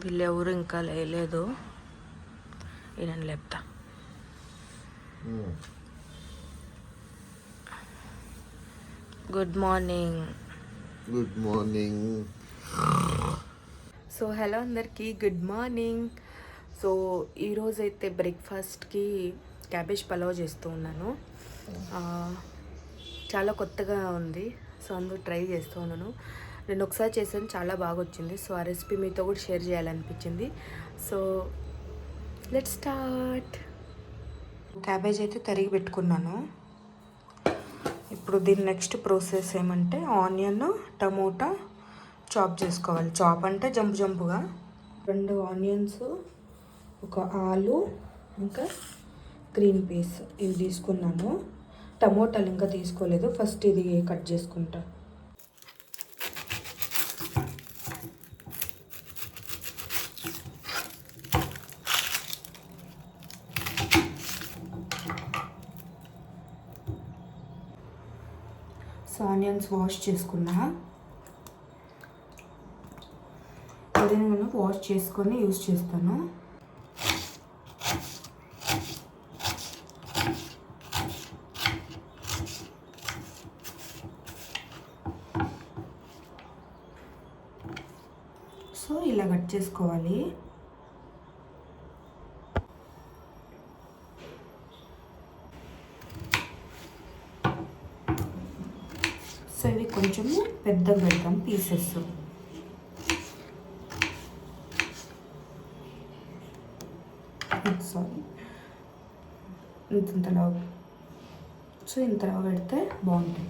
వీళ్ళెవరు ఇంకా లేలేదు. నేను లేపుతా. Good morning. Good morning. So hello అందరికీ, గుడ్ మార్నింగ్. సో ఈరోజైతే బ్రేక్ఫాస్ట్కి క్యాబేజ్ పలావ్ చేస్తూ ఉన్నాను. చాలా కొత్తగా ఉంది, సో అందుకు ట్రై చేస్తూ ఉన్నాను. నేను ఒకసారి చేసాను, చాలా బాగా వచ్చింది. సో ఆ రెసిపీ మీతో కూడా షేర్ చేయాలనిపించింది. So let's start. క్యాబేజ్ అయితే తరిగి పెట్టుకున్నాను. ఇప్పుడు దీని నెక్స్ట్ ప్రాసెస్ ఏమంటే ఆనియన్, టమోటా చాప్ చేసుకోవాలి. చాప్ అంటే జంపుగా 2 ఆనియన్స్, ఒక ఆలు, ఇంకా గ్రీన్ పీస్ ఇవి తీసుకున్నాను. టమోటాలు ఇంకా తీసుకోలేదు, ఫస్ట్ ఇది కట్ చేసుకుంటా. సో ఆనియన్స్ వాష్ చేసుకున్నా. ఏదైనా నేను వాష్ చేసుకొని యూజ్ చేస్తాను. సో ఇలా కట్ చేసుకోవాలి. సో ఇవి కొంచెం పెద్దగా పెడతాం పీసెస్. సారీ, ఇంతలా. సో ఇంతలా పెడితే బాగుంటాయి.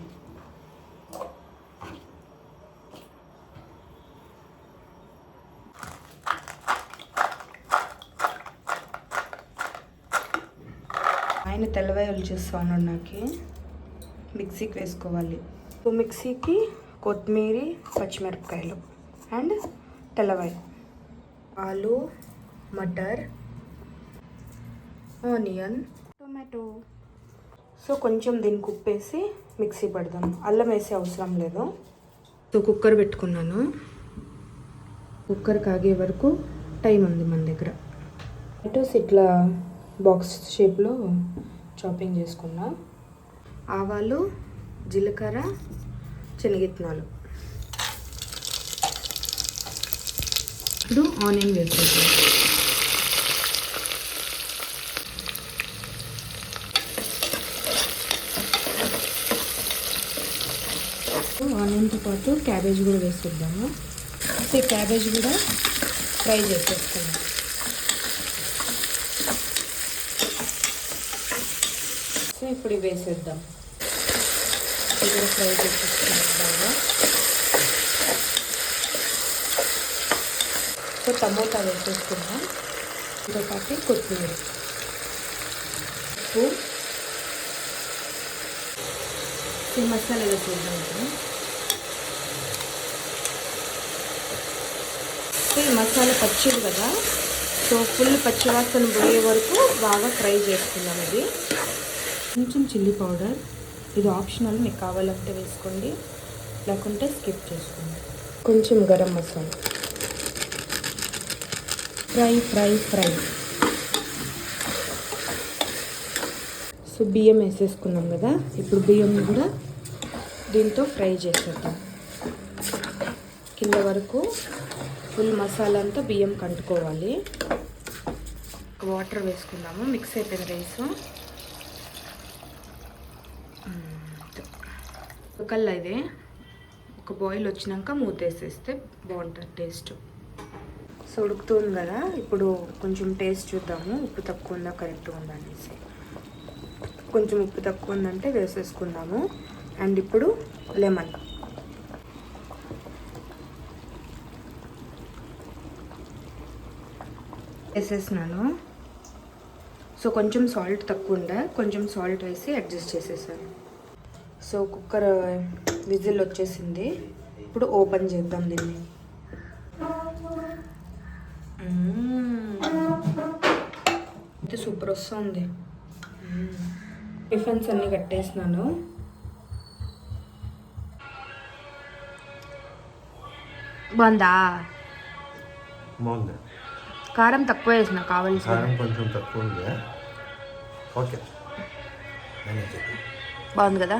ఆయన తెల్లవాయలు చేస్తా ఉన్నాడు. నాకు మిక్సీకి వేసుకోవాలి. సో మిక్సీకి కొత్తిమీర, పచ్చిమిరపకాయలు అండ్ తెల్లవాయ, ఆలు, మటర్, ఆనియన్, టొమాటో. సో కొంచెం దీనికి ఉప్పేసి మిక్సీ పడదాం. అల్లం వేసే అవసరం లేదు. సో కుక్కర్ పెట్టుకున్నాను. కుక్కర్ కాగే వరకు టైం ఉంది మన దగ్గర. టొమాటోస్ ఇట్లా బాక్స్ షేప్లో చాపింగ్ చేసుకున్నా. ఆవాలు, జీలకర్ర, శనగిత్తనాలు. ఇప్పుడు ఆనియన్ వేసుకుంటాం. ఆనియన్తో పాటు క్యాబేజ్ కూడా వేసుకుందాము. సో ఈ క్యాబేజ్ కూడా ఫ్రై చేసేసుకుందాం. సో ఇప్పుడు ఇవి వేసేద్దాం. ఇది కూడా ఫ్రై చేసేసుకున్నాం బాగా. సో టమోటా వేసేసుకుందాం. ఇంతో పాటు కొత్తిమీర, ఉప్పు. ఈ మసాలా వేసేద్దాం. ఈ మసాలా పచ్చిది కదా, సో ఫుల్ పచ్చివాసన పోయే వరకు బాగా ఫ్రై చేసుకుందాం. ఇది కొంచెం చిల్లీ పౌడర్, ఇది ఆప్షనల్, మీకు కావాలంటే వేసుకోండి, లేకుంటే స్కిప్ చేసుకోండి. కొంచెం garam masala. Fry fry fry. So బియ్యం వేసేసుకున్నాం కదా, ఇప్పుడు బియ్యం కూడా దీంతో ఫ్రై చేసేద్దాం. కింద వరకు ఫుల్ మసాలా అంతా బియ్యం కంటుకోవాలి. వాటర్ వేసుకుందాము. మిక్స్ అయిపోయిన రైస్. కల్లా ఇది ఒక బాయిల్ వచ్చినాక మూతేసేస్తే బాగుంటుంది టేస్ట్. సో ఉడుకుతుంది కదా, ఇప్పుడు కొంచెం టేస్ట్ చూద్దాము. ఉప్పు తక్కువ ఉందా, కరెక్ట్గా ఉందా అనేసి. కొంచెం ఉప్పు తక్కువ ఉందంటే వేసేసుకుందాము. అండ్ ఇప్పుడు లెమన్. వేసేసినాను. సో కొంచెం సాల్ట్ తక్కువ ఉందా, కొంచెం సాల్ట్ వేసి అడ్జస్ట్ చేసేసాను. సో కుక్కర్ విజిల్ వచ్చేసింది. ఇప్పుడు ఓపెన్ చేద్దాం దీన్ని. అయితే సూపర్ వస్తుంది. టిఫిన్స్ అన్నీ కట్టేసినాను. బాగుందా? బాగుంది. కారం తక్కువ వేసిన కావాల్సిన కారం కొంచెం తక్కువ ఉంది. ఓకే. బాగుంది కదా.